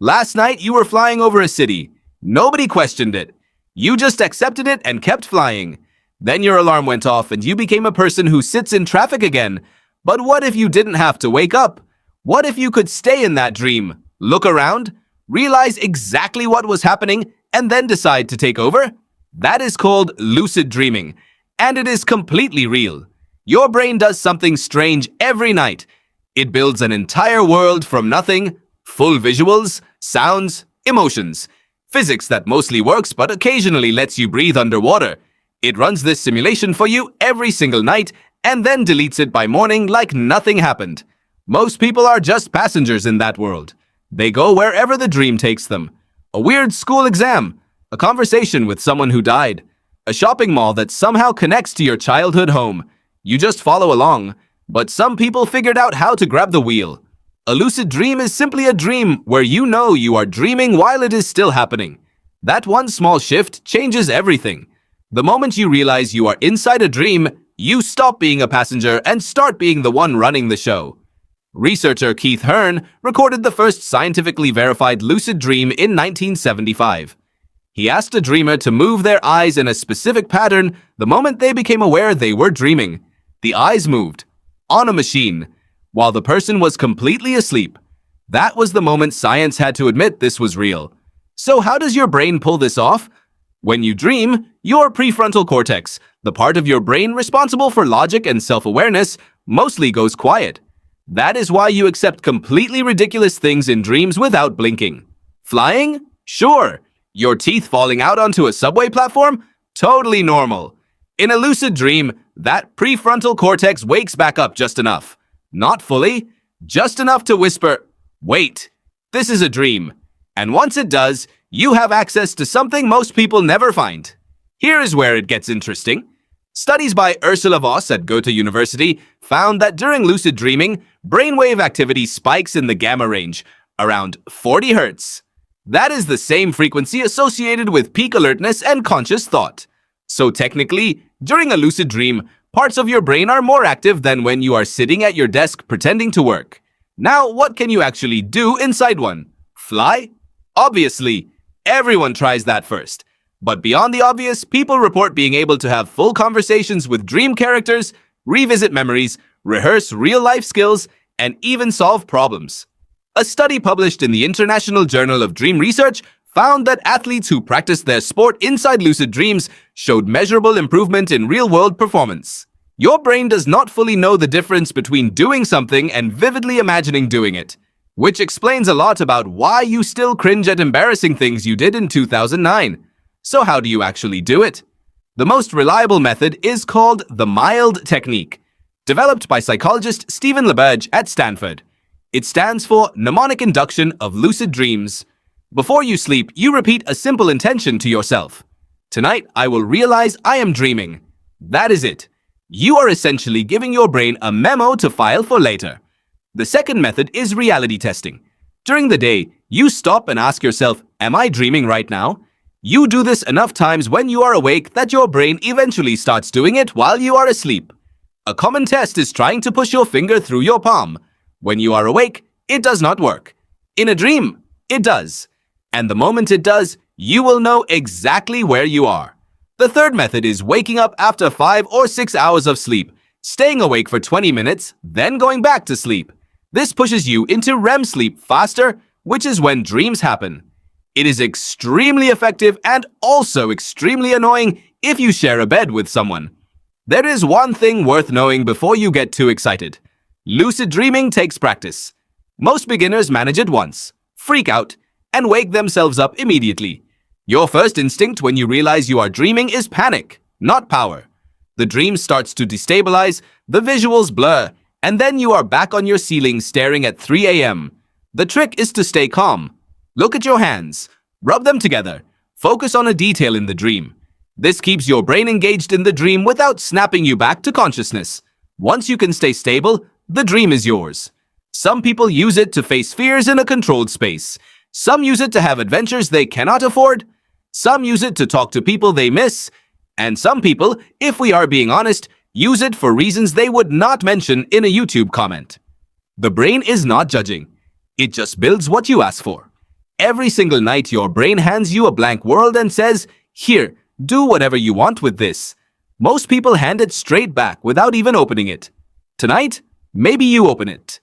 Last night you were flying over a city. Nobody questioned it. You just accepted it and kept flying. Then your alarm went off and you became a person who sits in traffic again. But what if you didn't have to wake up? What if you could stay in that dream, look around, realize exactly what was happening, and then decide to take over? That is called lucid dreaming, and it is completely real. Your brain does something strange every night. It builds an entire world from nothing, full visuals, sounds, emotions, physics that mostly works but occasionally lets you breathe underwater. It runs this simulation for you every single night and then deletes it by morning like nothing happened. Most people are just passengers in that world. They go wherever the dream takes them. A weird school exam, a conversation with someone who died, a shopping mall that somehow connects to your childhood home. You just follow along, but some people figured out how to grab the wheel. A lucid dream is simply a dream where you know you are dreaming while it is still happening. That one small shift changes everything. The moment you realize you are inside a dream, you stop being a passenger and start being the one running the show. Researcher Keith Hearn recorded the first scientifically verified lucid dream in 1975. He asked a dreamer to move their eyes in a specific pattern the moment they became aware they were dreaming. The eyes moved, on a machine, while the person was completely asleep. That was the moment science had to admit this was real. So how does your brain pull this off? When you dream, your prefrontal cortex, the part of your brain responsible for logic and self-awareness, mostly goes quiet. That is why you accept completely ridiculous things in dreams without blinking. Flying? Sure. Your teeth falling out onto a subway platform? Totally normal. In a lucid dream, that prefrontal cortex wakes back up just enough. Not fully, just enough to whisper, "Wait, this is a dream." And once it does, you have access to something most people never find. Here is where it gets interesting. Studies by Ursula Voss at Goethe University found that during lucid dreaming, brainwave activity spikes in the gamma range, around 40 Hz. That is the same frequency associated with peak alertness and conscious thought. So technically, during a lucid dream, parts of your brain are more active than when you are sitting at your desk pretending to work. Now, what can you actually do inside one? Fly? Obviously, everyone tries that first. But beyond the obvious, people report being able to have full conversations with dream characters, revisit memories, rehearse real-life skills, and even solve problems. A study published in the International Journal of Dream Research found that athletes who practiced their sport inside lucid dreams showed measurable improvement in real-world performance. Your brain does not fully know the difference between doing something and vividly imagining doing it, which explains a lot about why you still cringe at embarrassing things you did in 2009. So how do you actually do it? The most reliable method is called the mild technique, developed by psychologist Stephen LeBurge at Stanford. It stands for mnemonic induction of lucid dreams. Before you sleep, you repeat a simple intention to yourself. Tonight, I will realize I am dreaming. That is it. You are essentially giving your brain a memo to file for later. The second method is reality testing. During the day, you stop and ask yourself, am I dreaming right now? You do this enough times when you are awake that your brain eventually starts doing it while you are asleep. A common test is trying to push your finger through your palm. When you are awake, it does not work. In a dream, it does. And the moment it does, you will know exactly where you are. The third method is waking up after 5 or 6 hours of sleep, staying awake for 20 minutes, then going back to sleep. This pushes you into REM sleep faster, which is when dreams happen. It is extremely effective and also extremely annoying if you share a bed with someone. There is one thing worth knowing before you get too excited. Lucid dreaming takes practice. Most beginners manage it once, freak out, and wake themselves up immediately. Your first instinct when you realize you are dreaming is panic, not power. The dream starts to destabilize, the visuals blur, and then you are back on your ceiling staring at 3 a.m. The trick is to stay calm. Look at your hands. Rub them together. Focus on a detail in the dream. This keeps your brain engaged in the dream without snapping you back to consciousness. Once you can stay stable, the dream is yours. Some people use it to face fears in a controlled space. Some use it to have adventures they cannot afford. Some use it to talk to people they miss. And some people, if we are being honest, use it for reasons they would not mention in a YouTube comment. The brain is not judging. It just builds what you ask for. Every single night, your brain hands you a blank world and says, "Here, do whatever you want with this." Most people hand it straight back without even opening it. Tonight, maybe you open it.